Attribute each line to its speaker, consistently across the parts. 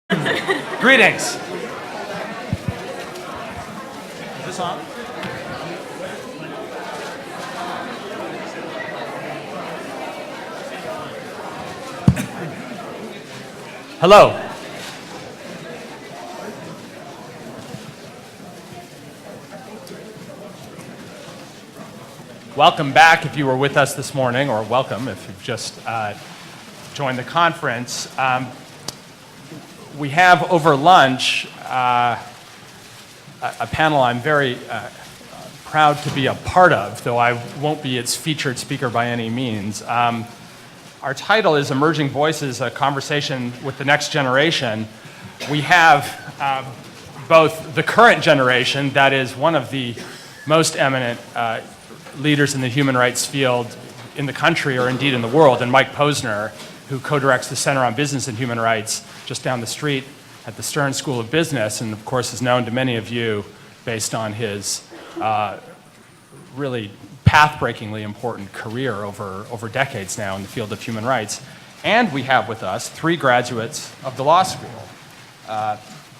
Speaker 1: Greetings. Is this on? Hello. Welcome back if you were with us this morning, or welcome if you've just joined the conference. We have over lunch a panel I'm very proud to be a part of, though I won't be its featured speaker by any means. Our title is Emerging Voices, a Conversation with the Next Generation. We have both the current generation, that is one of the most eminent leaders in the human rights field in the country, or indeed in the world, and Mike Posner, who co-directs the Center on Business and Human Rights just down the street at the Stern School of Business, and of course is known to many of you based on his really path-breakingly important career over decades now in the field of human rights. And we have with us three graduates of the law school.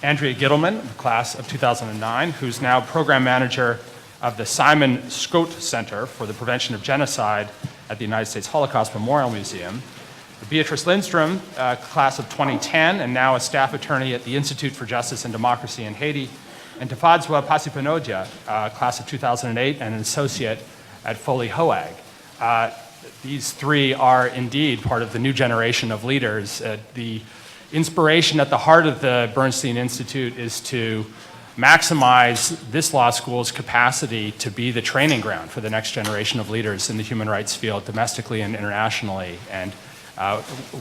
Speaker 1: Andrea Gittleman, the class of 2009, who's now program manager of the Simon Skjodt Center for the Prevention of Genocide at the United States Holocaust Memorial Museum. Beatrice Lindstrom, class of 2010, and now a staff attorney at the Institute for Justice and Democracy in Haiti. And Tafadzwa Pasipanodia, class of 2008, and an associate at Foley Hoag. These three are indeed part of the new generation of leaders. The inspiration at the heart of the Bernstein Institute is to maximize this law school's capacity to be the training ground for the next generation of leaders in the human rights field, domestically and internationally. And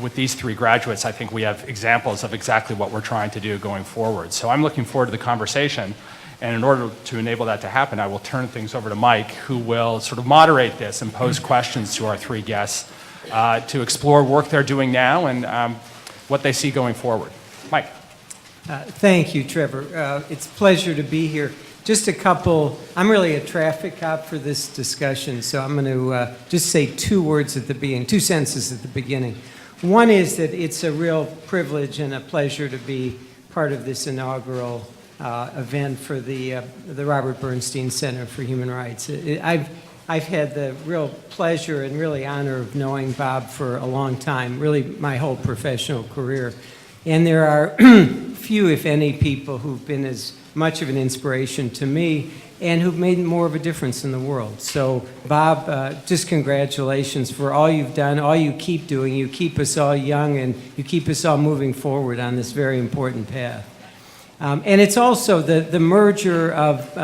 Speaker 1: with these three graduates, I think we have examples of exactly what we're trying to do going forward. So I'm looking forward to the conversation. And in order to enable that to happen, I will turn things over to Mike, who will sort of moderate this and pose questions to our three guests to explore work they're doing now and what they see going forward. Mike.
Speaker 2: Thank you, Trevor. It's a pleasure to be here. Just a couple, I'm really a traffic cop for this discussion, so I'm going to just say two words at the beginning, two sentences at the beginning. One is that it's a real privilege and a pleasure to be part of this inaugural event for the Robert Bernstein Center for Human Rights. I've had the real pleasure and really honor of knowing Bob for a long time, really my whole professional career. And there are few, if any, people who've been as much of an inspiration to me and who've made more of a difference in the world. So, Bob, just congratulations for all you've done, all you keep doing. You keep us all young and you keep us all moving forward on this very important path. And it's also the merger of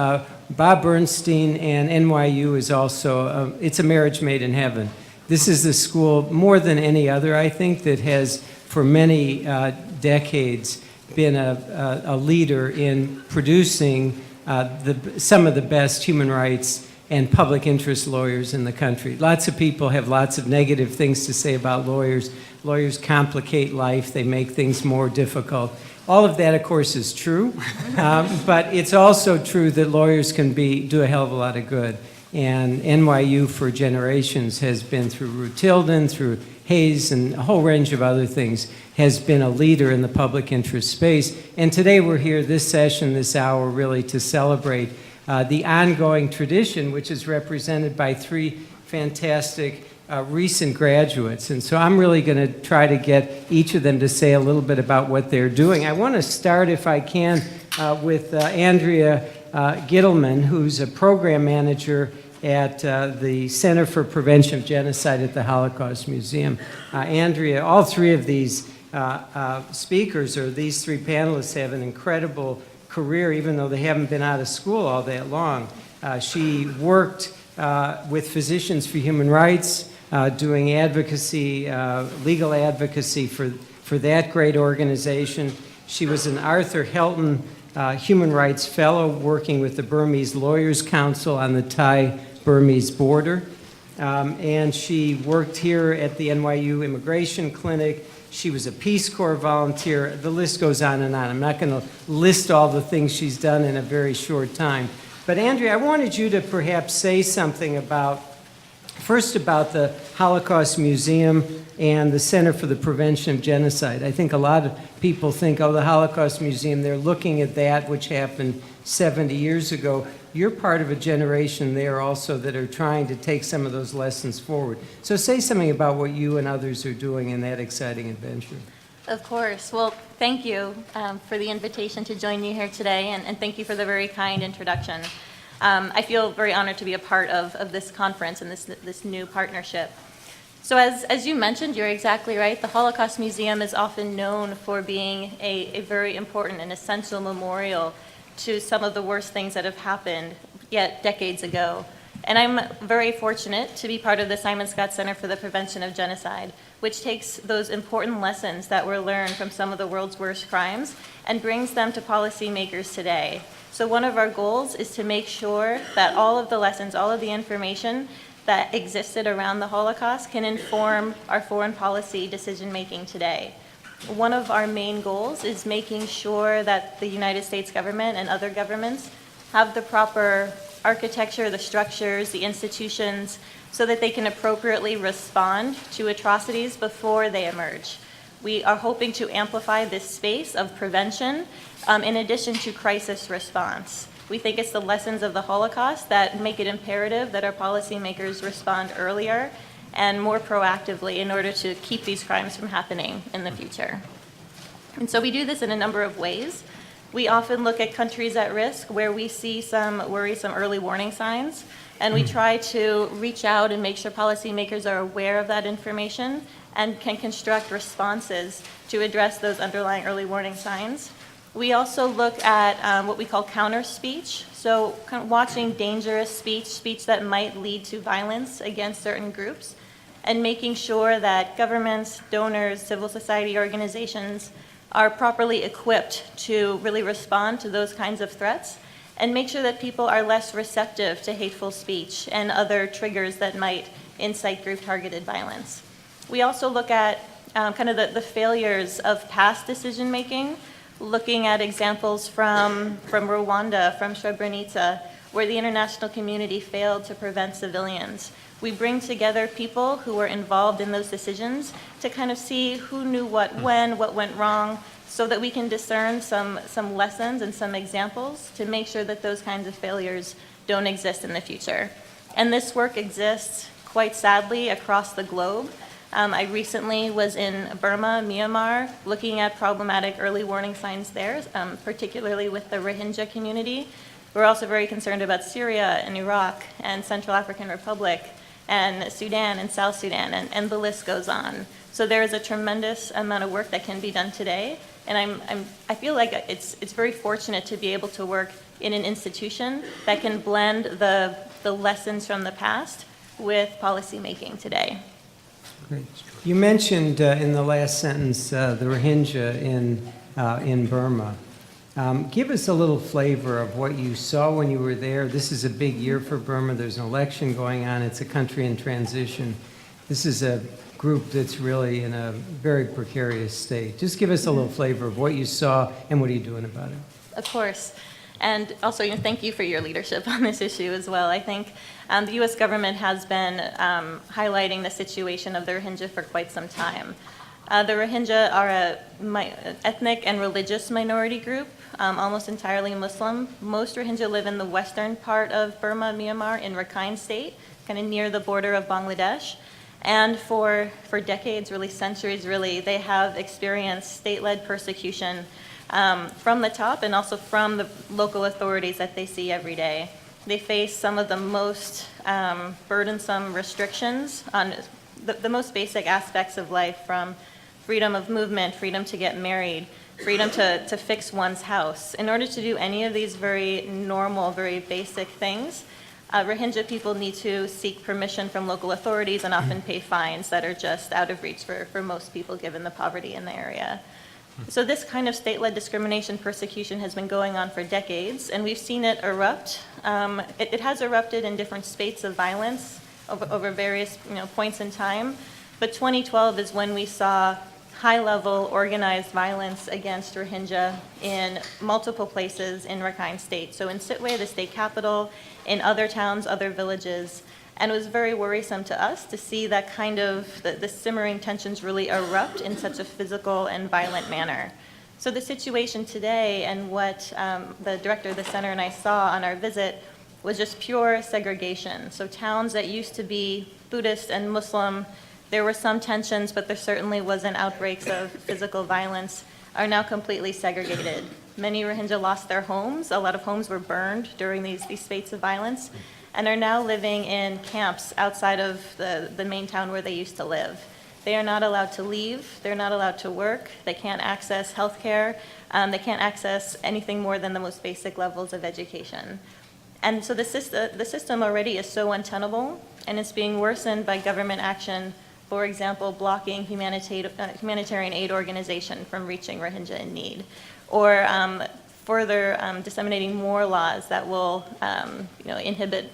Speaker 2: Bob Bernstein and NYU is also, it's a marriage made in heaven. This is the school, more than any other, I think, that has for many decades been a leader in producing some of the best human rights and public interest lawyers in the country. Lots of people have lots of negative things to say about lawyers. Lawyers complicate life. They make things more difficult. All of that, of course, is true, but it's also true that lawyers can do a hell of a lot of good. And NYU for generations has been through Ruth Tilden, through Hayes, and a whole range of other things, has been a leader in the public interest space. And today we're here, this session, this hour, really to celebrate the ongoing tradition, which is represented by three fantastic recent graduates. And so I'm really going to try to get each of them to say a little bit about what they're doing. I want to start, if I can, with Andrea Gittleman, who's a program manager at the Center for Prevention of Genocide at the Holocaust Museum. Andrea, all three of these speakers, or these three panelists, have an incredible career, even though they haven't been out of school all that long. She worked with Physicians for Human Rights, doing advocacy, legal advocacy for that great organization. She was an Arthur Helton Human Rights Fellow working with the Burmese Lawyers Council on the Thai-Burmese border. And she worked here at the NYU Immigration Clinic. She was a Peace Corps volunteer. The list goes on and on. I'm not going to list all the things she's done in a very short time. But Andrea, I wanted you to perhaps say something about First, about the Holocaust Museum and the Center for the Prevention of Genocide. I think a lot of people think, oh, the Holocaust Museum, they're looking at that, which happened 70 years ago. You're part of a generation there also that are trying to take some of those lessons forward. So say something about what you and others are doing in that exciting adventure.
Speaker 3: Of course. Well, thank you for the invitation to join you here today, and thank you for the very kind introduction. I feel very honored to be a part of this conference and this new partnership. So as you mentioned, you're exactly right. The Holocaust Museum is often known for being a very important and essential memorial to some of the worst things that have happened yet decades ago. And I'm very fortunate to be part of the Simon Skjodt Center for the Prevention of Genocide, which takes those important lessons that were learned from some of the world's worst crimes and brings them to policymakers today. So one of our goals is to make sure that all of the lessons, all of the information that existed around the Holocaust can inform our foreign policy decision-making today. One of our main goals is making sure that the United States government and other governments have the proper architecture, the structures, the institutions, so that they can appropriately respond to atrocities before they emerge. We are hoping to amplify this space of prevention in addition to crisis response. We think it's the lessons of the Holocaust that make it imperative that our policymakers respond earlier and more proactively in order to keep these crimes from happening in the future. And so we do this in a number of ways. We often look at countries at risk where we see some worrisome early warning signs, and we try to reach out and make sure policymakers are aware of that information and can construct responses to address those underlying early warning signs. We also look at what we call counter speech, so kind of watching dangerous speech that might lead to violence against certain groups, and making sure that governments, donors, civil society organizations are properly equipped to really respond to those kinds of threats and make sure that people are less receptive to hateful speech and other triggers that might incite group-targeted violence. We also look at kind of the failures of past decision-making, looking at examples from Rwanda, from Srebrenica, where the international community failed to prevent civilians. We bring together people who were involved in those decisions to kind of see who knew what when, what went wrong, so that we can discern some lessons and some examples to make sure that those kinds of failures don't exist in the future. And this work exists, quite sadly, across the globe. I recently was in Burma, Myanmar, looking at problematic early warning signs there, particularly with the Rohingya community. We're also very concerned about Syria and Iraq and Central African Republic and Sudan and South Sudan, and the list goes on. So there is a tremendous amount of work that can be done today, and I feel like it's very fortunate to be able to work in an institution that can blend the lessons from the past with policymaking today.
Speaker 2: Great. You mentioned in the last sentence the Rohingya in Burma. Give us a little flavor of what you saw when you were there. This is a big year for Burma. There's an election going on. It's a country in transition. This is a group that's really in a very precarious state. Just give us a little flavor of what you saw and what are you doing about it.
Speaker 3: Of course. And also, thank you for your leadership on this issue as well. I think the U.S. government has been highlighting the situation of the Rohingya for quite some time. The Rohingya are an ethnic and religious minority group, almost entirely Muslim. Most Rohingya live in the western part of Burma, Myanmar, in Rakhine State, kind of near the border of Bangladesh. And for decades, really centuries, really, they have experienced state-led persecution from the top and also from the local authorities that they see every day. They face some of the most burdensome restrictions on the most basic aspects of life, from freedom of movement, freedom to get married, freedom to fix one's house. In order to do any of these very normal, very basic things, Rohingya people need to seek permission from local authorities and often pay fines that are just out of reach for most people given the poverty in the area. So this kind of state-led discrimination persecution has been going on for decades, and we've seen it erupt. It has erupted in different spates of violence over various points in time, but 2012 is when we saw high-level organized violence against Rohingya in multiple places in Rakhine State. So in Sittwe, the state capital, in other towns, other villages, And it was very worrisome to us to see that kind of, the simmering tensions really erupt in such a physical and violent manner. So the situation today and what the director of the center and I saw on our visit was just pure segregation. So towns that used to be Buddhist and Muslim, there were some tensions, but there certainly wasn't outbreaks of physical violence, are now completely segregated. Many Rohingya lost their homes. A lot of homes were burned during these fates of violence, and are now living in camps outside of the main town where they used to live. They are not allowed to leave. They're not allowed to work. They can't access health care. They can't access anything more than the most basic levels of education. And so the system already is so untenable, and it's being worsened by government action, for example, blocking humanitarian aid organization from reaching Rohingya in need, or further disseminating more laws that will inhibit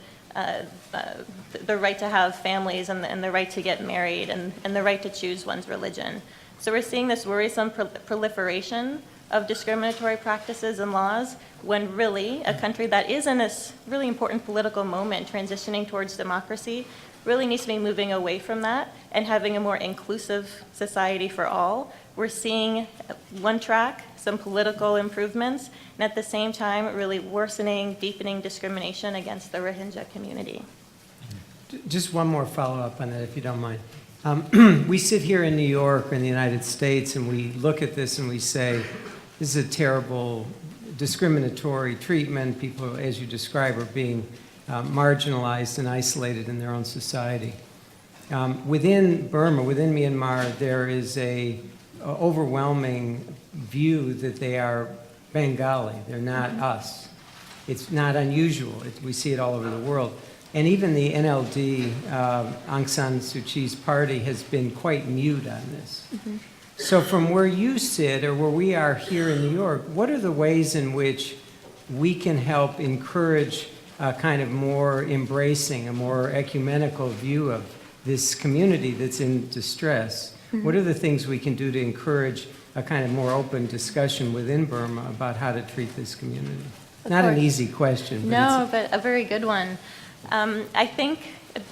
Speaker 3: the right to have families and the right to get married and the right to choose one's religion. So we're seeing this worrisome proliferation of discriminatory practices and laws when really a country that is in this really important political moment transitioning towards democracy really needs to be moving away from that and having a more inclusive society for all. We're seeing one track, some political improvements, and at the same time really worsening, deepening discrimination against the Rohingya community.
Speaker 2: Just one more follow-up on that, if you don't mind. We sit here in New York or in the United States, and we look at this and we say, this is a terrible discriminatory treatment. People, as you describe, are being marginalized and isolated in their own society. Within Burma, within Myanmar, there is a overwhelming view that they are Bengali. They're not us. It's not unusual. We see it all over the world. And even the NLD, Aung San Suu Kyi's party, has been quite mute on this. So from where you sit, or where we are here in New York, what are the ways in which we can help encourage a kind of more embracing, a more ecumenical view of this community that's in distress? What are the things we can do to encourage a kind of more open discussion within Burma about how to treat this community? Not an easy question. But
Speaker 3: No, but a very good one. I think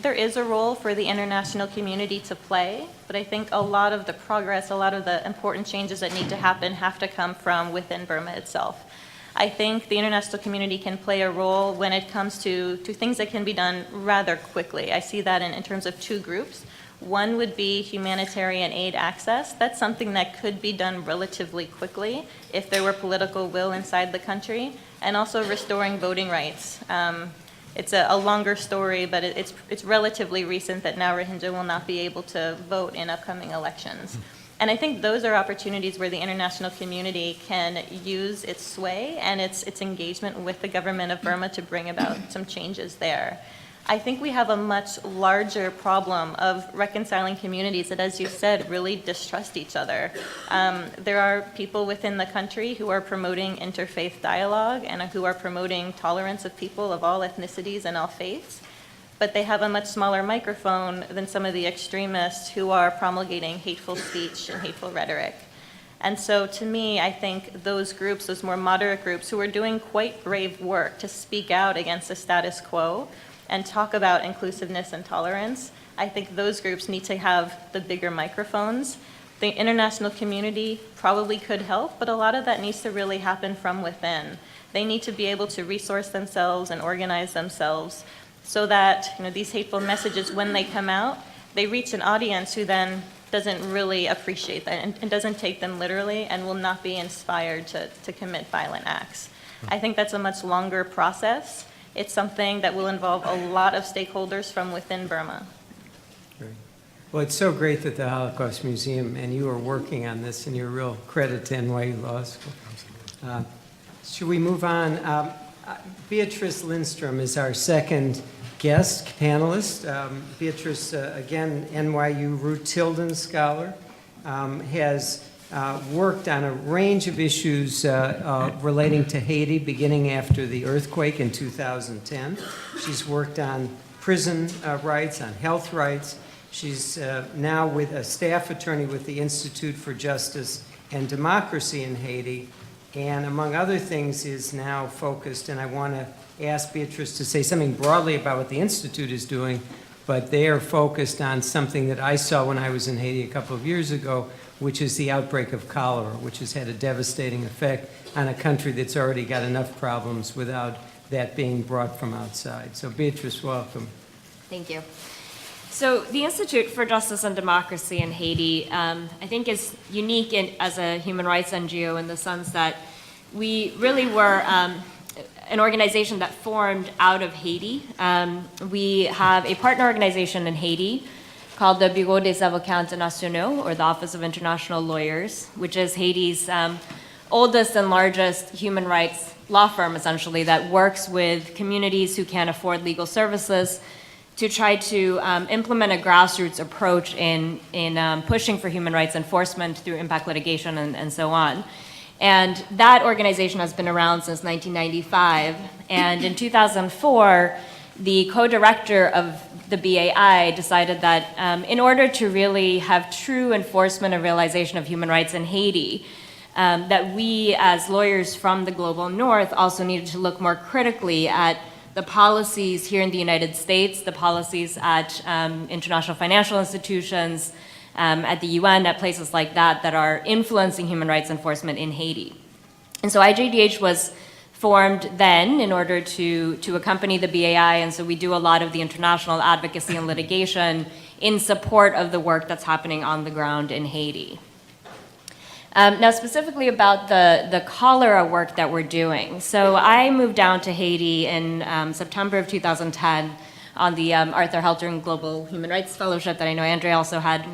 Speaker 3: there is a role for the international community to play, but I think a lot of the progress, a lot of the important changes that need to happen have to come from within Burma itself. I think the international community can play a role when it comes to things that can be done rather quickly. I see that in terms of two groups. One would be humanitarian aid access. That's something that could be done relatively quickly if there were political will inside the country, and also restoring voting rights. It's a longer story, but it's relatively recent that now Rohingya will not be able to vote in upcoming elections. And I think those are opportunities where the international community can use its sway and its engagement with the government of Burma to bring about some changes there. I think we have a much larger problem of reconciling communities that, as you said, really distrust each other. There are people within the country who are promoting interfaith dialogue and who are promoting tolerance of people of all ethnicities and all faiths, but they have a much smaller microphone than some of the extremists who are promulgating hateful speech and hateful rhetoric. And so to me, I think those groups, those more moderate groups who are doing quite brave work to speak out against the status quo and talk about inclusiveness and tolerance, I think those groups need to have the bigger microphones. The international community probably could help, but a lot of that needs to really happen from within. They need to be able to resource themselves and organize themselves so that these hateful messages, when they come out, they reach an audience who then doesn't really appreciate that and doesn't take them literally and will not be inspired to commit violent acts. I think that's a much longer process. It's something that will involve a lot of stakeholders from within Burma.
Speaker 2: Great. Well, it's so great that the Holocaust Museum and you are working on this, and you're a real credit to NYU Law School. Should we move on? Beatrice Lindstrom is our second guest panelist. Beatrice, again, NYU Ruth Tilden Scholar, has worked on a range of issues relating to Haiti beginning after the earthquake in 2010. She's worked on prison rights, on health rights. She's now with a staff attorney with the Institute for Justice and Democracy in Haiti, and among other things is now focused, and I want to ask Beatrice to say something broadly about what the Institute is doing, but they are focused on something that I saw when I was in Haiti a couple of years ago, which is the outbreak of cholera, which has had a devastating effect on a country that's already got enough problems without that being brought from outside. So Beatrice, welcome.
Speaker 4: Thank you. So the Institute for Justice and Democracy in Haiti, I think is unique as a human rights NGO in the sense that we really were an organization that formed out of Haiti. We have a partner organization in Haiti called the Bureau des Avocats Internationaux, or the Office of International Lawyers, which is Haiti's oldest and largest human rights law firm, essentially, that works with communities who can't afford legal services to try to implement a grassroots approach in pushing for human rights enforcement through impact litigation and so on. And that organization has been around since 1995. And in 2004, the co-director of the BAI decided that in order to really have true enforcement and realization of human rights in Haiti, that we as lawyers from the global north also needed to look more critically at the policies here in the United States, the policies at international financial institutions, at the UN, at places like that, that are influencing human rights enforcement in Haiti. And so IJDH was formed then in order to accompany the BAI, and so we do a lot of the international advocacy and litigation in support of the work that's happening on the ground in Haiti. Now, specifically about the cholera work that we're doing. So I moved down to Haiti in September of 2010 on the Arthur Haltern Global Human Rights Fellowship that I know Andrea also had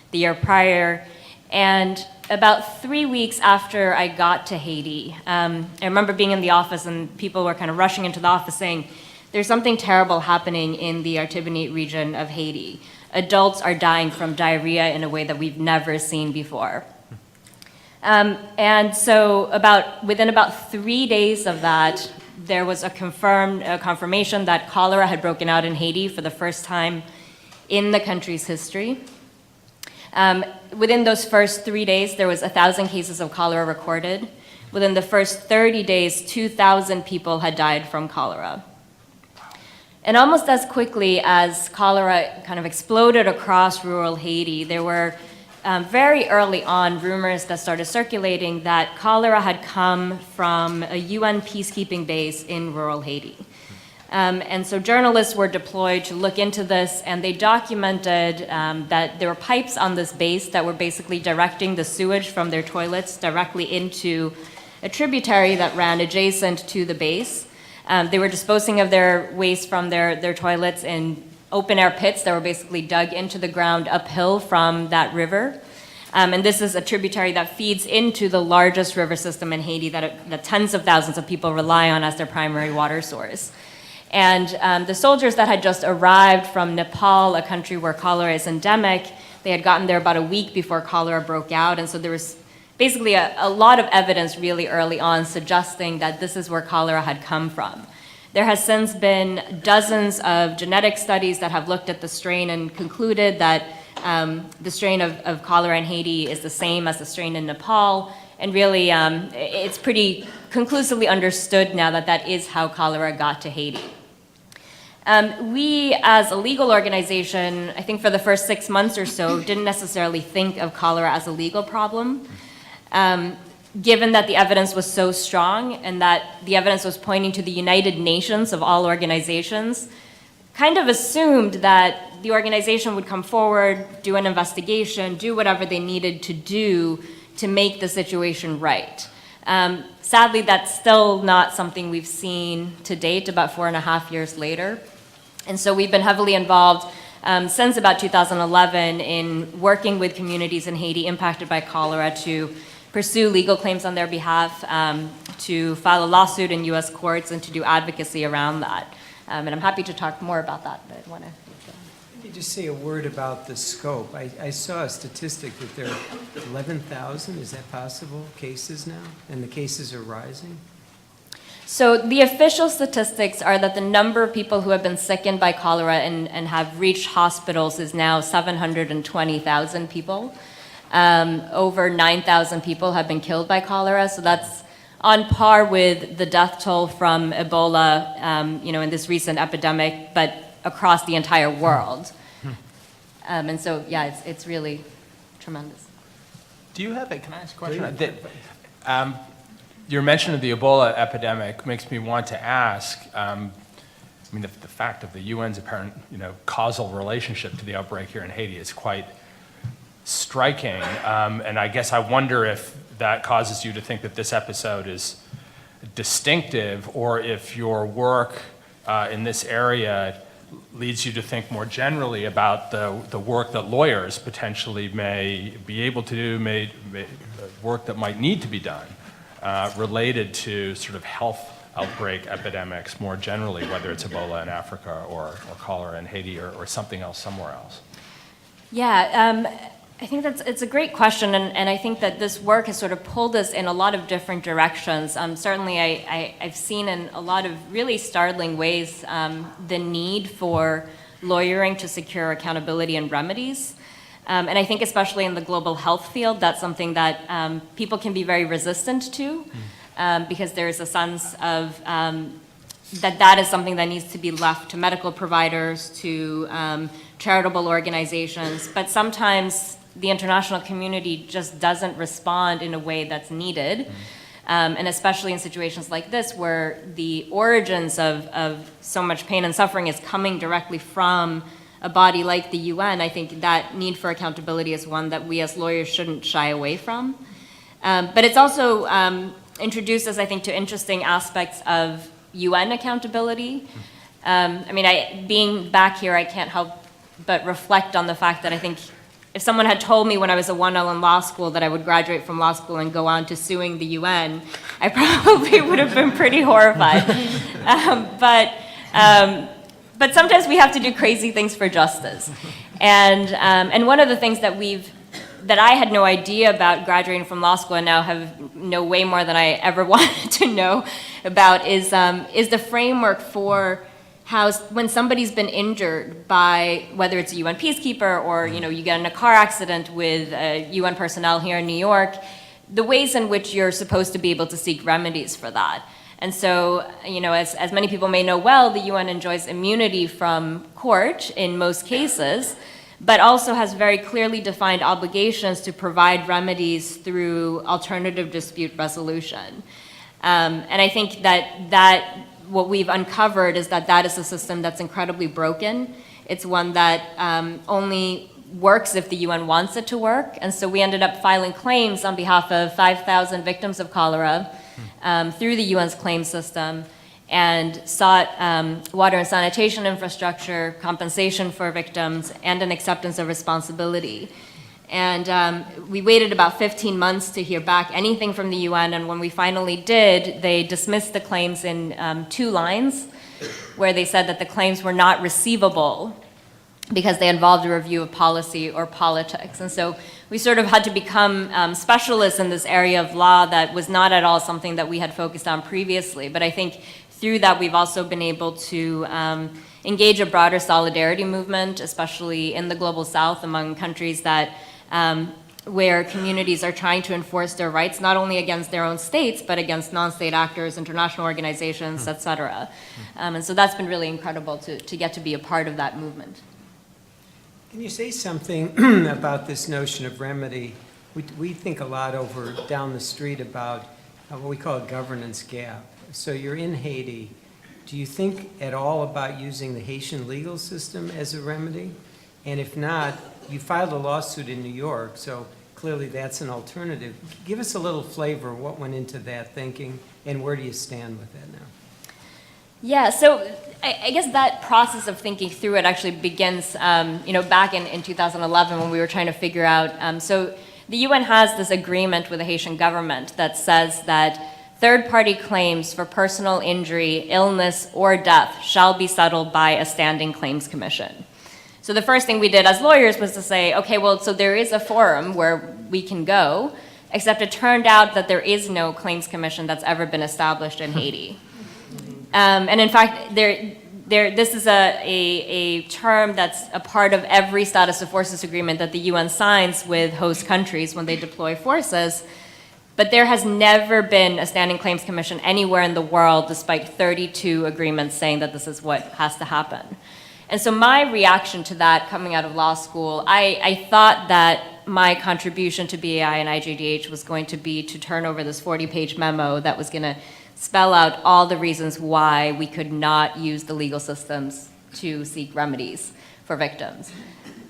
Speaker 4: the year prior. And about 3 weeks after I got to Haiti, I remember being in the office and people were kind of rushing into the office saying, there's something terrible happening in the Artibonite region of Haiti. Adults are dying from diarrhea in a way that we've never seen before. And so within about 3 days of that, there was a confirmation that cholera had broken out in Haiti for the first time in the country's history. Within those first 3 days, there was 1,000 cases of cholera recorded. Within the first 30 days, 2,000 people had died from cholera. And almost as quickly as cholera kind of exploded across rural Haiti, there were very early on rumors that started circulating that cholera had come from a UN peacekeeping base in rural Haiti. And so journalists were deployed to look into this, and they documented that there were pipes on this base that were basically directing the sewage from their toilets directly into a tributary that ran adjacent to the base. They were disposing of their waste from their toilets in open-air pits that were basically dug into the ground uphill from that river. And this is a tributary that feeds into the largest river system in Haiti that tens of thousands of people rely on as their primary water source. And the soldiers that had just arrived from Nepal, a country where cholera is endemic, they had gotten there about a week before cholera broke out, and so there was basically a lot of evidence really early on suggesting that this is where cholera had come from. There has since been dozens of genetic studies that have looked at the strain and concluded that the strain of cholera in Haiti is the same as the strain in Nepal, and really it's pretty conclusively understood now that that is how cholera got to Haiti. We, as a legal organization, I think for the first 6 months or so, didn't necessarily think of cholera as a legal problem. Given that the evidence was so strong and that the evidence was pointing to the United Nations of all organizations, kind of assumed that the organization would come forward, do an investigation, do whatever they needed to do to make the situation right. Sadly, that's still not something we've seen to date, about 4.5 years later. And so we've been heavily involved since about 2011 in working with communities in Haiti impacted by cholera to pursue legal claims on their behalf, to file a lawsuit in US courts, and to do advocacy around that. And I'm happy to talk more about that, but I want to.
Speaker 2: Let me just say a word about the scope. I saw a statistic that there are 11,000, is that possible, cases now? And the cases are rising?
Speaker 4: So the official statistics are that the number of people who have been sickened by cholera and have reached hospitals is now 720,000 people. Over 9,000 people have been killed by cholera, so that's on par with the death toll from Ebola, in this recent epidemic, but across the entire world. And so, yeah, it's really tremendous.
Speaker 1: Do you have a, can I ask a question? Your mention of the Ebola epidemic makes me want to ask, I mean, the fact of the UN's apparent, causal relationship to the outbreak here in Haiti is quite striking. And I guess I wonder if that causes you to think that this episode is distinctive, or if your work in this area leads you to think more generally about the work that lawyers potentially may be able to do, work that might need to be done related to sort of health outbreak epidemics more generally, whether it's Ebola in Africa or cholera in Haiti or something else somewhere else.
Speaker 4: Yeah, I think it's a great question, and I think that this work has sort of pulled us in a lot of different directions. Certainly, I've seen in a lot of really startling ways the need for lawyering to secure accountability and remedies. And I think especially in the global health field, that's something that people can be very resistant to, because there's a sense of that is something that needs to be left to medical providers, to charitable organizations, but sometimes the international community just doesn't respond in a way that's needed. And especially in situations like this, where the origins of so much pain and suffering is coming directly from a body like the UN, I think that need for accountability is one that we as lawyers shouldn't shy away from. But it's also introduced us, I think, to interesting aspects of UN accountability. I mean, being back here, I can't help but reflect on the fact that I think if someone had told me when I was a 1L in law school that I would graduate from law school and go on to suing the UN, I probably would have been pretty horrified. But sometimes we have to do crazy things for justice. And one of the things that I had no idea about graduating from law school and now know way more than I ever wanted to know about is the framework for how when somebody's been injured by, whether it's a UN peacekeeper or you get in a car accident with UN personnel here in New York, the ways in which you're supposed to be able to seek remedies for that. And so, as many people may know well, the UN enjoys immunity from court in most cases, but also has very clearly defined obligations to provide remedies through alternative dispute resolution. And I think that what we've uncovered is that is a system that's incredibly broken. It's one that only works if the UN wants it to work. And so we ended up filing claims on behalf of 5,000 victims of cholera through the UN's claim system, and sought water and sanitation infrastructure, compensation for victims, and an acceptance of responsibility. And we waited about 15 months to hear back anything from the UN, and when we finally did, they dismissed the claims in 2 lines, where they said that the claims were not receivable because they involved a review of policy or politics. And so we sort of had to become specialists in this area of law that was not at all something that we had focused on previously. But I think through that, we've also been able to engage a broader solidarity movement, especially in the global south among countries that where communities are trying to enforce their rights, not only against their own states, but against non-state actors, international organizations, et cetera. And so that's been really incredible to get to be a part of that movement.
Speaker 2: Can you say something about this notion of remedy? We think a lot down the street about what we call a governance gap. So you're in Haiti. Do you think at all about using the Haitian legal system as a remedy? And if not, you filed a lawsuit in New York, so clearly that's an alternative. Give us a little flavor of what went into that thinking, and where do you stand with that now?
Speaker 4: Yeah, so I guess that process of thinking through it actually begins, back in 2011 when we were trying to figure out. So the UN has this agreement with the Haitian government that says that third-party claims for personal injury, illness, or death shall be settled by a standing claims commission. So the first thing we did as lawyers was to say, okay, well, so there is a forum where we can go, except it turned out that there is no claims commission that's ever been established in Haiti. And in fact, this is a term that's a part of every status of forces agreement that the UN signs with host countries when they deploy forces. But there has never been a standing claims commission anywhere in the world, despite 32 agreements saying that this is what has to happen. And so my reaction to that coming out of law school, I thought that my contribution to BAI and IJDH was going to be to turn over this 40-page memo that was going to spell out all the reasons why we could not use the legal systems to seek remedies for victims.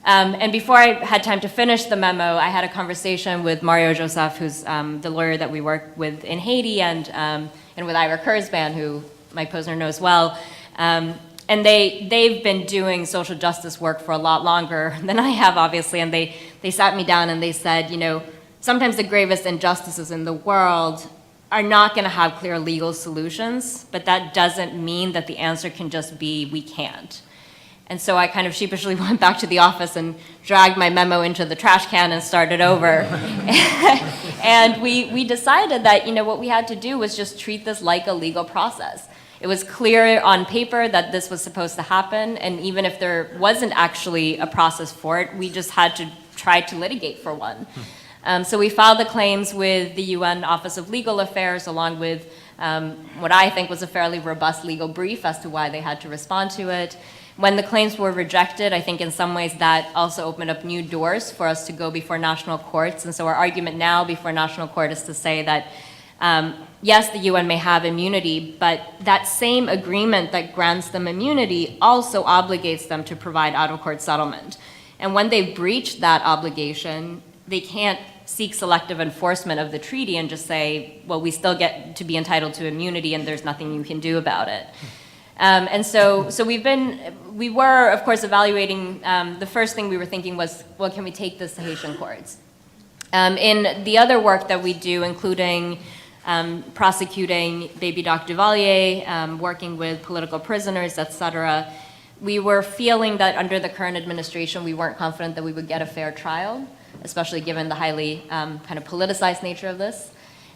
Speaker 4: And before I had time to finish the memo, I had a conversation with Mario Joseph, who's the lawyer that we work with in Haiti, and with Ira Kurzban, who Mike Posner knows well. And they've been doing social justice work for a lot longer than I have, obviously, and they sat me down and they said, you know, sometimes the gravest injustices in the world are not going to have clear legal solutions, but that doesn't mean that the answer can just be, we can't. And so I kind of sheepishly went back to the office and dragged my memo into the trash can and started over. And we decided that, you know, what we had to do was just treat this like a legal process. It was clear on paper that this was supposed to happen, and even if there wasn't actually a process for it, we just had to try to litigate for one. So we filed the claims with the UN Office of Legal Affairs, along with what I think was a fairly robust legal brief as to why they had to respond to it. When the claims were rejected, I think in some ways that also opened up new doors for us to go before national courts. And so our argument now before national court is to say that, yes, the UN may have immunity, but that same agreement that grants them immunity also obligates them to provide out-of-court settlement. And when they've breached that obligation, they can't seek selective enforcement of the treaty and just say, well, we still get to be entitled to immunity and there's nothing you can do about it. And so we were, of course, evaluating, the first thing we were thinking was, well, can we take this to Haitian courts? In the other work that we do, including prosecuting Baby Doc Duvalier, working with political prisoners, et cetera, we were feeling that under the current administration, we weren't confident that we would get a fair trial, especially given the highly kind of politicized nature of this.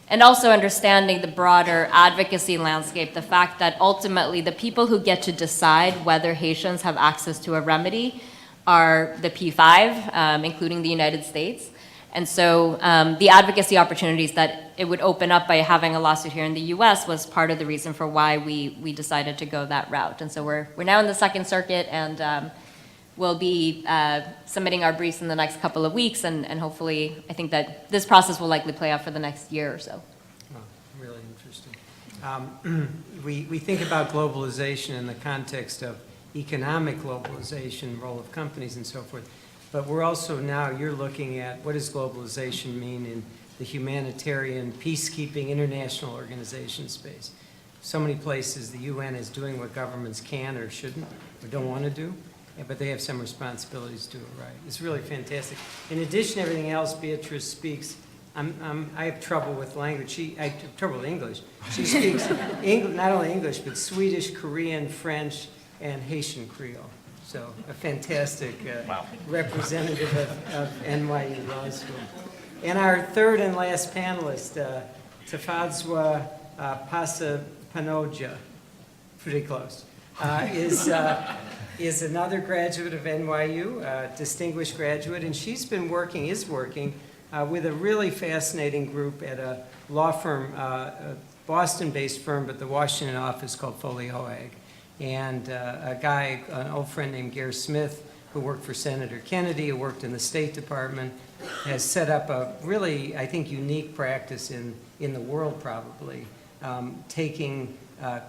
Speaker 4: And also understanding the broader advocacy landscape, the fact that ultimately the people who get to decide whether Haitians have access to a remedy are the P5, including the United States. And so the advocacy opportunities that it would open up by having a lawsuit here in the US was part of the reason for why we decided to go that route. And so we're now in the Second Circuit, and we'll be submitting our briefs in the next couple of weeks, and hopefully, I think that this process will likely play out for the next year or so.
Speaker 2: Oh, really interesting. We think about globalization in the context of economic globalization, role of companies and so forth, but we're also now, you're looking at what does globalization mean in the humanitarian, peacekeeping, international organization space. So many places the UN is doing what governments can or shouldn't or don't want to do, but they have some responsibilities to do it right. It's really fantastic. In addition to everything else Beatrice speaks, I have trouble with language. I have trouble with English. She speaks not only English, but Swedish, Korean, French, and Haitian Creole. So a fantastic representative of NYU Law School. And our third and last panelist, Tafadzwa Pasapanoja, pretty close, is another graduate of NYU, distinguished graduate, and she's been working, with a really fascinating group at a law firm, a Boston-based firm, but the Washington office called Foley Hoag. And an old friend named Gare Smith, who worked for Senator Kennedy, who worked in the State Department, has set up a really, I think, unique practice in the world probably, taking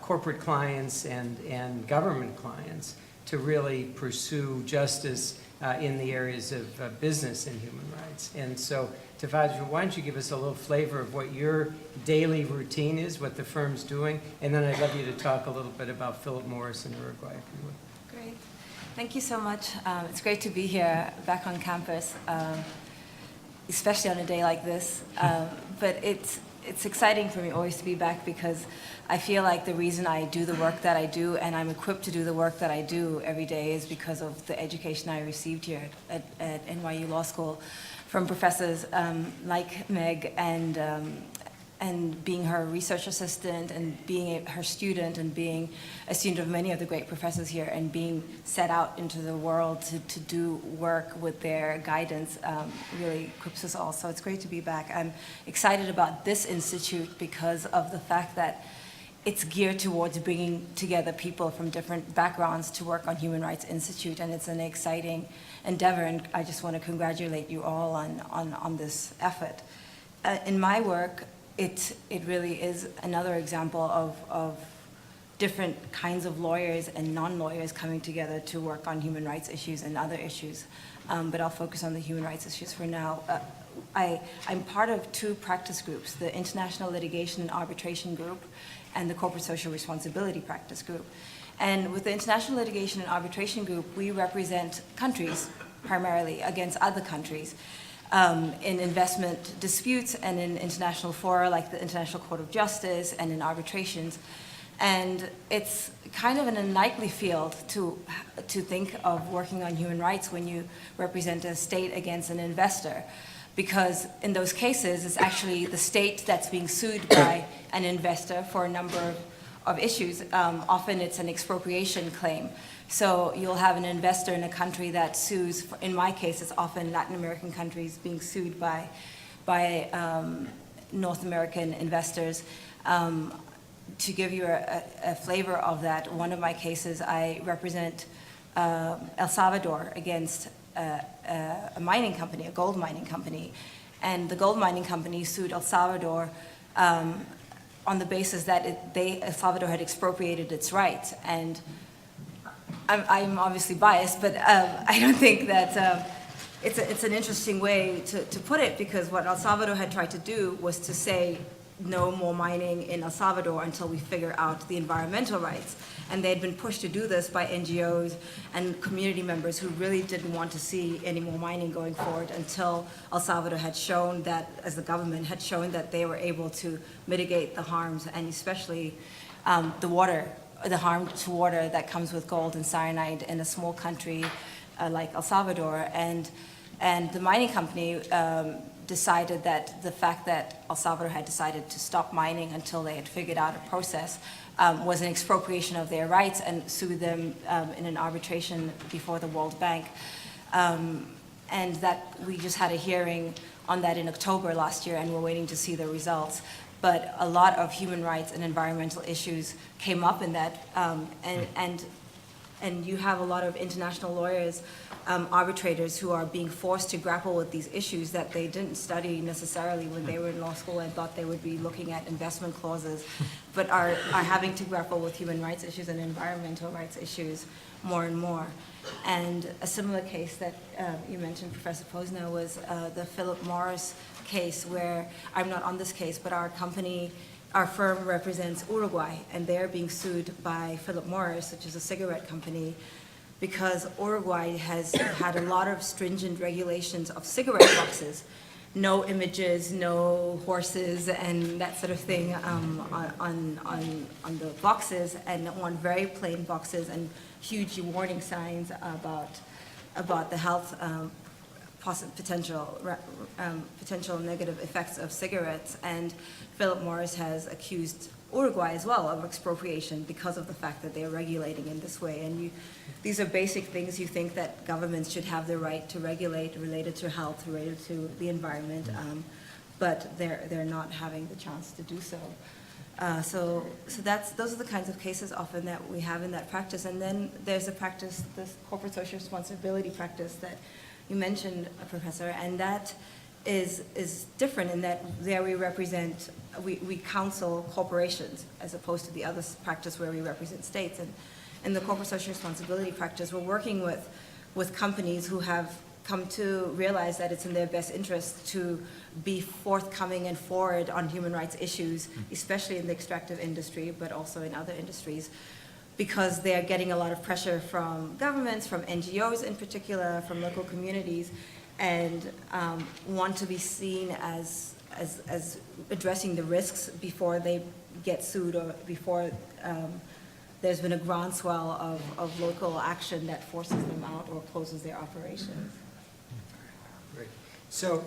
Speaker 2: corporate clients and government clients to really pursue justice in the areas of business and human rights. And so, Tafadzwa, why don't you give us a little flavor of what your daily routine is, what the firm's doing, and then I'd love you to talk a little bit about Philip Morris in Uruguay, if you would.
Speaker 5: Great. Thank you so much. It's great to be here back on campus, especially on a day like this. But it's exciting for me always to be back because I feel like the reason I do the work that I do and I'm equipped to do the work that I do every day is because of the education I received here at NYU Law School from professors like Meg and being her research assistant and being her student and being a student of many of the great professors here and being set out into the world to do work with their guidance really equips us all. So it's great to be back. I'm excited about this institute because of the fact that it's geared towards bringing together people from different backgrounds to work on Human Rights Institute, and it's an exciting endeavor, and I just want to congratulate you all on this effort. In my work, it really is another example of different kinds of lawyers and non-lawyers coming together to work on human rights issues and other issues. But I'll focus on the human rights issues for now. I'm part of two practice groups, the International Litigation and Arbitration Group and the Corporate Social Responsibility Practice Group. And with the International Litigation and Arbitration Group, we represent countries primarily against other countries in investment disputes and in international fora like the International Court of Justice and in arbitrations. And it's kind of an unlikely field to think of working on human rights when you represent a state against an investor, because in those cases, it's actually the state that's being sued by an investor for a number of issues. Often it's an expropriation claim. So you'll have an investor in a country that sues, in my case, it's often Latin American countries being sued by North American investors. To give you a flavor of that, one of my cases, I represent El Salvador against a mining company, a gold mining company. And the gold mining company sued El Salvador on the basis that El Salvador had expropriated its rights. And I'm obviously biased, but I don't think that it's an interesting way to put it, because what El Salvador had tried to do was to say no more mining in El Salvador until we figure out the environmental rights. And they had been pushed to do this by NGOs and community members who really didn't want to see any more mining going forward until El Salvador had shown that, as the government had shown that they were able to mitigate the harms, and especially the harm to water that comes with gold and cyanide in a small country like El Salvador. And the mining company decided that the fact that El Salvador had decided to stop mining until they had figured out a process was an expropriation of their rights, and sued them in an arbitration before the World Bank. And that we just had a hearing on that in October last year, and we're waiting to see the results. But a lot of human rights and environmental issues came up in that, and you have a lot of international lawyers, arbitrators who are being forced to grapple with these issues that they didn't study necessarily when they were in law school and thought they would be looking at investment clauses, but are having to grapple with human rights issues and environmental rights issues more and more. And a similar case that you mentioned, Professor Posner, was the Philip Morris case, where I'm not on this case, but our firm represents Uruguay, and they're being sued by Philip Morris, which is a cigarette company, because Uruguay has had a lot of stringent regulations of cigarette boxes. No images, no horses, and that sort of thing on the boxes, and on very plain boxes, and huge warning signs about the health potential negative effects of cigarettes. And Philip Morris has accused Uruguay as well of expropriation because of the fact that they're regulating in this way. And these are basic things you think that governments should have the right to regulate related to health, related to the environment, but they're not having the chance to do so. So those are the kinds of cases often that we have in that practice. And then there's a practice, this corporate social responsibility practice that you mentioned, Professor, and that is different in that there we counsel corporations as opposed to the other practice where we represent states. And in the corporate social responsibility practice, we're working with companies who have come to realize that it's in their best interest to be forthcoming and forward on human rights issues, especially in the extractive industry, but also in other industries, because they're getting a lot of pressure from governments, from NGOs in particular, from local communities, and want to be seen as addressing the risks before they get sued, or before there's been a groundswell of local action that forces them out or closes their operations.
Speaker 2: Great. So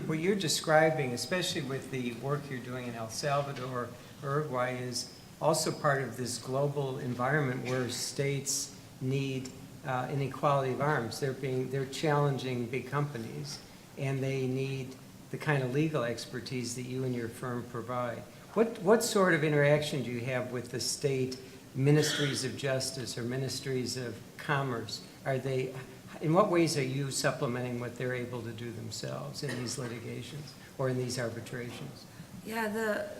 Speaker 2: what you're describing, especially with the work you're doing in El Salvador, Uruguay, is also part of this global environment where states need an equality of arms. They're challenging big companies, and they need the kind of legal expertise that you and your firm provide. What sort of interaction do you have with the state ministries of justice or ministries of commerce? In what ways are you supplementing what they're able to do themselves in these litigations or in these arbitrations?
Speaker 5: Yeah,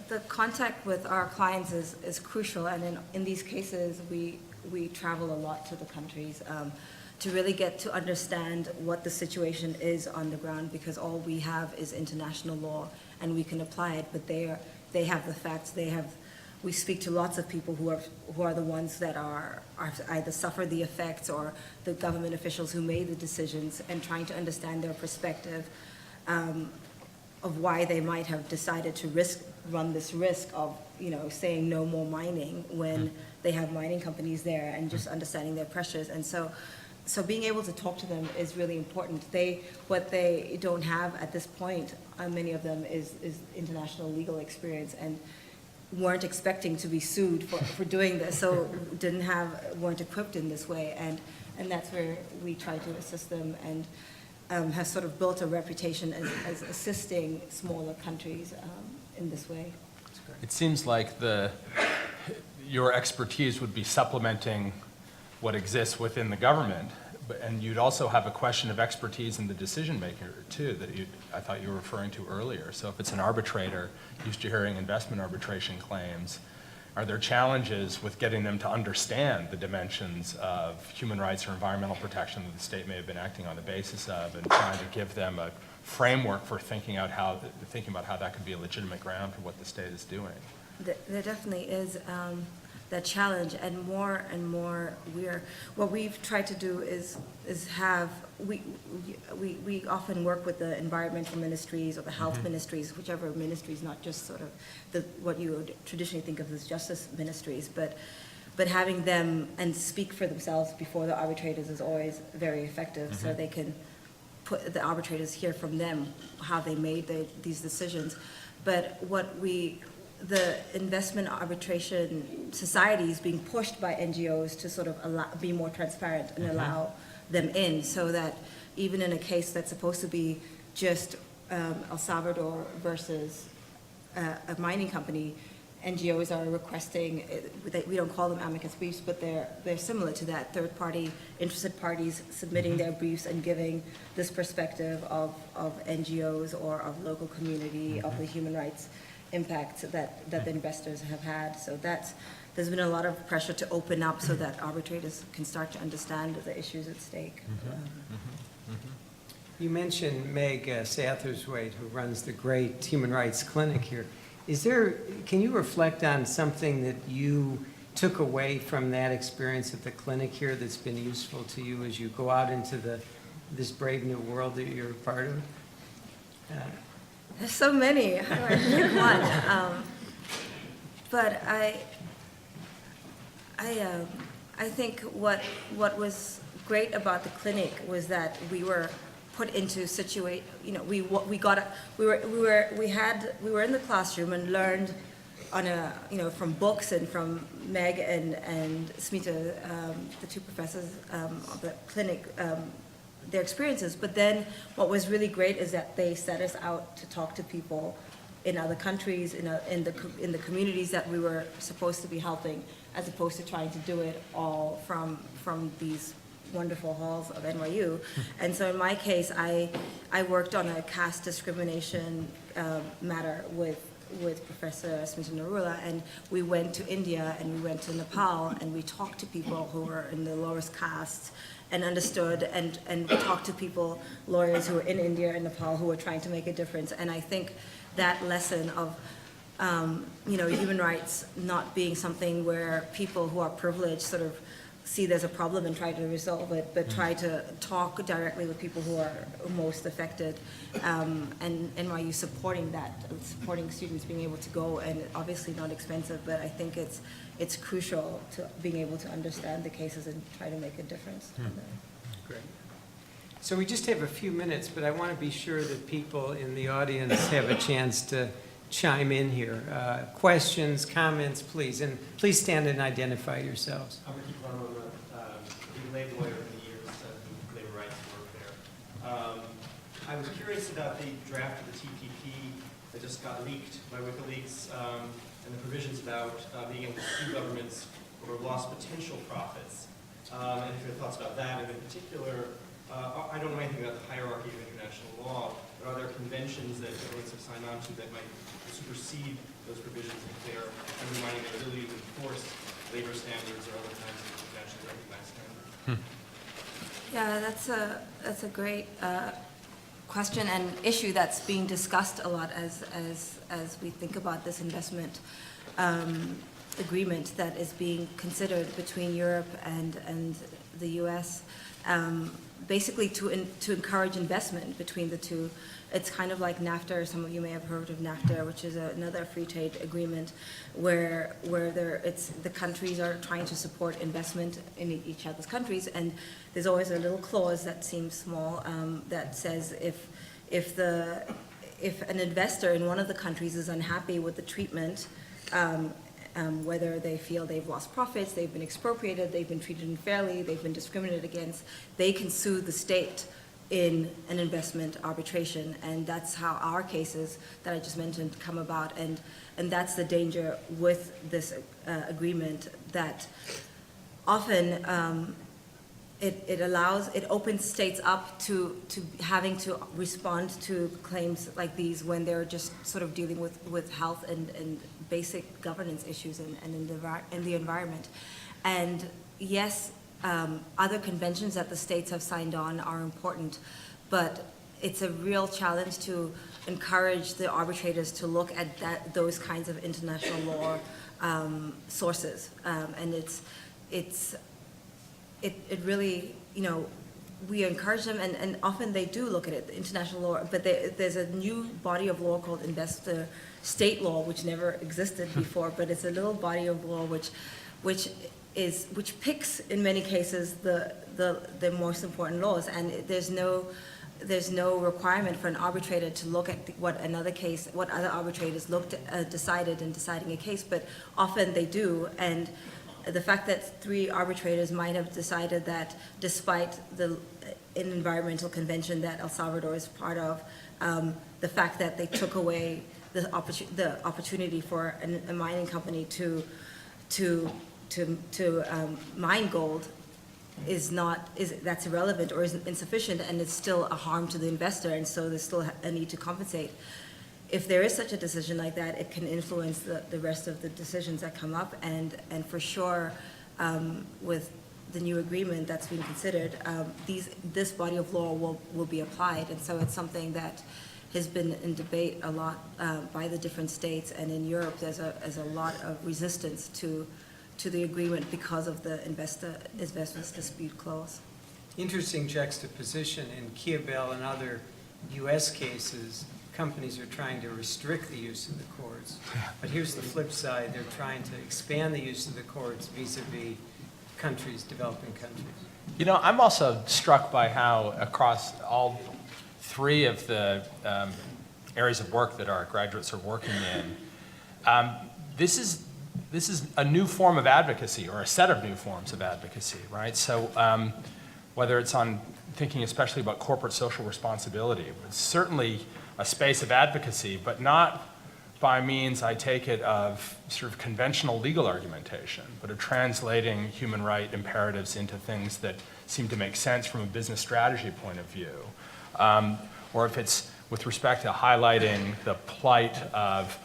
Speaker 5: the contact with our clients is crucial, and in these cases, we travel a lot to the countries to really get to understand what the situation is on the ground, because all we have is international law, and we can apply it, but they have the facts. We speak to lots of people who are the ones that are either suffer the effects, or the government officials who made the decisions, and trying to understand their perspective of why they might have decided to run this risk of, saying no more mining when they have mining companies there, and just understanding their pressures. And so being able to talk to them is really important. What they don't have at this point, many of them, is international legal experience, and weren't expecting to be sued for doing this, so weren't equipped in this way, and that's where we try to assist them, and have sort of built a reputation as assisting smaller countries in this way.
Speaker 1: It seems like your expertise would be supplementing what exists within the government, and you'd also have a question of expertise in the decision maker too that I thought you were referring to earlier. So if it's an arbitrator used to hearing investment arbitration claims, are there challenges with getting them to understand the dimensions of human rights or environmental protection that the state may have been acting on the basis of, and trying to give them a framework for thinking about how that could be a legitimate ground for what the state is doing?
Speaker 5: There definitely is that challenge, and more what we've tried to do is have, we often work with the environmental ministries or the health ministries, whichever ministries, not just sort of what you would traditionally think of as justice ministries, but having them and speak for themselves before the arbitrators is always very effective, so they can put the arbitrators hear from them how they made these decisions. But the investment arbitration society is being pushed by NGOs to sort of be more transparent and allow them in, so that even in a case that's supposed to be just El Salvador versus a mining company, NGOs are requesting, we don't call them amicus briefs, but they're similar to that, third-party interested parties submitting their briefs and giving this perspective of NGOs or of local community, of the human rights impact that the investors have had. So there's been a lot of pressure to open up so that arbitrators can start to understand the issues at stake.
Speaker 2: You mentioned Meg Satterthwaite, who runs the great human rights clinic here. Can you reflect on something that you took away from that experience at the clinic here that's been useful to you as you go out into this brave new world that you're a part of?
Speaker 5: There's so many. How do I pick one? But I think what was great about the clinic was that we were put into we were in the classroom and learned from books and from Meg and Smita, the two professors of the clinic, their experiences. But then what was really great is that they set us out to talk to people in other countries, in the communities that we were supposed to be helping, as opposed to trying to do it all from these wonderful halls of NYU. And so in my case, I worked on a caste discrimination matter with Professor Smita Narula, and we went to India and we went to Nepal, and we talked to people who were in the lowest castes and understood, and we talked to people, lawyers who were in India and Nepal, who were trying to make a difference. And I think that lesson of human rights not being something where people who are privileged sort of see there's a problem and try to resolve it, but try to talk directly with people who are most affected, and NYU supporting students being able to go, and obviously not expensive, but I think it's crucial to being able to understand the cases and try to make a difference.
Speaker 2: Great. So we just have a few minutes, but I want to be sure that people in the audience have a chance to chime in here. Questions, comments, please. And please stand and identify yourselves.
Speaker 6: I'm Ricky Plummer, a labor lawyer for the years, labor rights work there. I was curious about the draft of the TPP that just got leaked by WikiLeaks, and the provisions about being able to sue governments over lost potential profits. And if your thoughts about that, and in particular, I don't know anything about the hierarchy of international law, but are there conventions that governments have signed on to that might supersede those provisions if they are undermining their ability to enforce labor standards or other kinds of internationally recognized standards?
Speaker 5: Yeah, that's a great question and issue that's being discussed a lot as we think about this investment agreement that is being considered between Europe and the U.S. Basically to encourage investment between the two. It's kind of like NAFTA. Some of you may have heard of NAFTA, which is another free trade agreement where the countries are trying to support investment in each other's countries, and there's always a little clause that seems small that says if an investor in one of the countries is unhappy with the treatment, whether they feel they've lost profits, they've been expropriated, they've been treated unfairly, they've been discriminated against, they can sue the state in an investment arbitration. And that's how our cases that I just mentioned come about. And that's the danger with this agreement, that often it opens states up to having to respond to claims like these when they're just sort of dealing with health and basic governance issues and in the environment. And yes, other conventions that the states have signed on are important, but it's a real challenge to encourage the arbitrators to look at those kinds of international law sources. And it really, we encourage them, and often they do look at it, the international law, but there's a new body of law called investor state law, which never existed before, but it's a little body of law which picks, in many cases, the most important laws, and there's no requirement for an arbitrator to look at what other arbitrators decided in deciding a case, but often they do. And the fact that 3 arbitrators might have decided that, despite an environmental convention that El Salvador is part of, the fact that they took away the opportunity for a mining company to mine gold that's irrelevant or is insufficient, and it's still a harm to the investor, and so there's still a need to compensate. If there is such a decision like that, it can influence the rest of the decisions that come up, and for sure, with the new agreement that's being considered, this body of law will be applied, and so it's something that has been in debate a lot by the different states, and in Europe there's a lot of resistance to the agreement because of the investment dispute clause.
Speaker 2: Interesting juxtaposition. In Kiobel and other U.S. cases, companies are trying to restrict the use of the courts. But here's the flip side. They're trying to expand the use of the courts vis-a-vis developing countries.
Speaker 1: I'm also struck by how across all 3 of the areas of work that our graduates are working in, this is a new form of advocacy, or a set of new forms of advocacy, right? So whether it's on thinking especially about corporate social responsibility, it's certainly a space of advocacy, but not by means, I take it, of sort of conventional legal argumentation, but of translating human right imperatives into things that seem to make sense from a business strategy point of view. Or if it's with respect to highlighting the plight of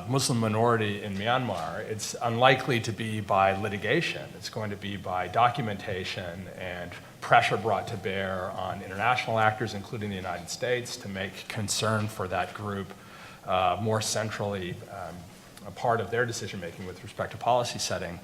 Speaker 1: Muslim minority in Myanmar, it's unlikely to be by litigation. It's going to be by documentation and pressure brought to bear on international actors, including the United States, to make concern for that group more centrally a part of their decision-making with respect to policy setting.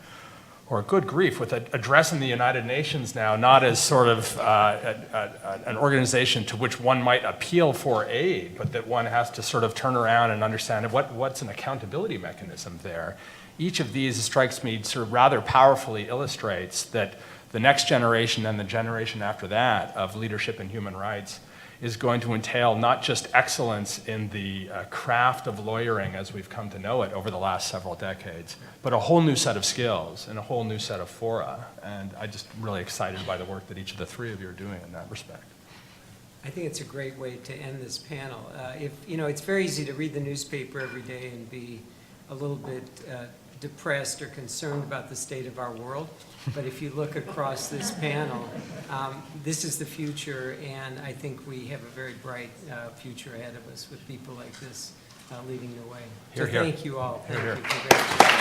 Speaker 1: Or good grief, with addressing the United Nations now not as sort of an organization to which one might appeal for aid, but that one has to sort of turn around and understand what's an accountability mechanism there. Each of these, strikes me, sort of rather powerfully illustrates that the next generation and the generation after that of leadership in human rights is going to entail not just excellence in the craft of lawyering as we've come to know it over the last several decades, but a whole new set of skills and a whole new set of fora. And I'm just really excited by the work that each of the 3 of you are doing in that respect.
Speaker 2: I think it's a great way to end this panel. It's very easy to read the newspaper every day and be a little bit depressed or concerned about the state of our world. But if you look across this panel, this is the future, and I think we have a very bright future ahead of us with people like this leading the way.
Speaker 1: Hear,
Speaker 2: So
Speaker 1: hear.
Speaker 2: thank you all.
Speaker 1: Hear, hear.
Speaker 2: Thank you.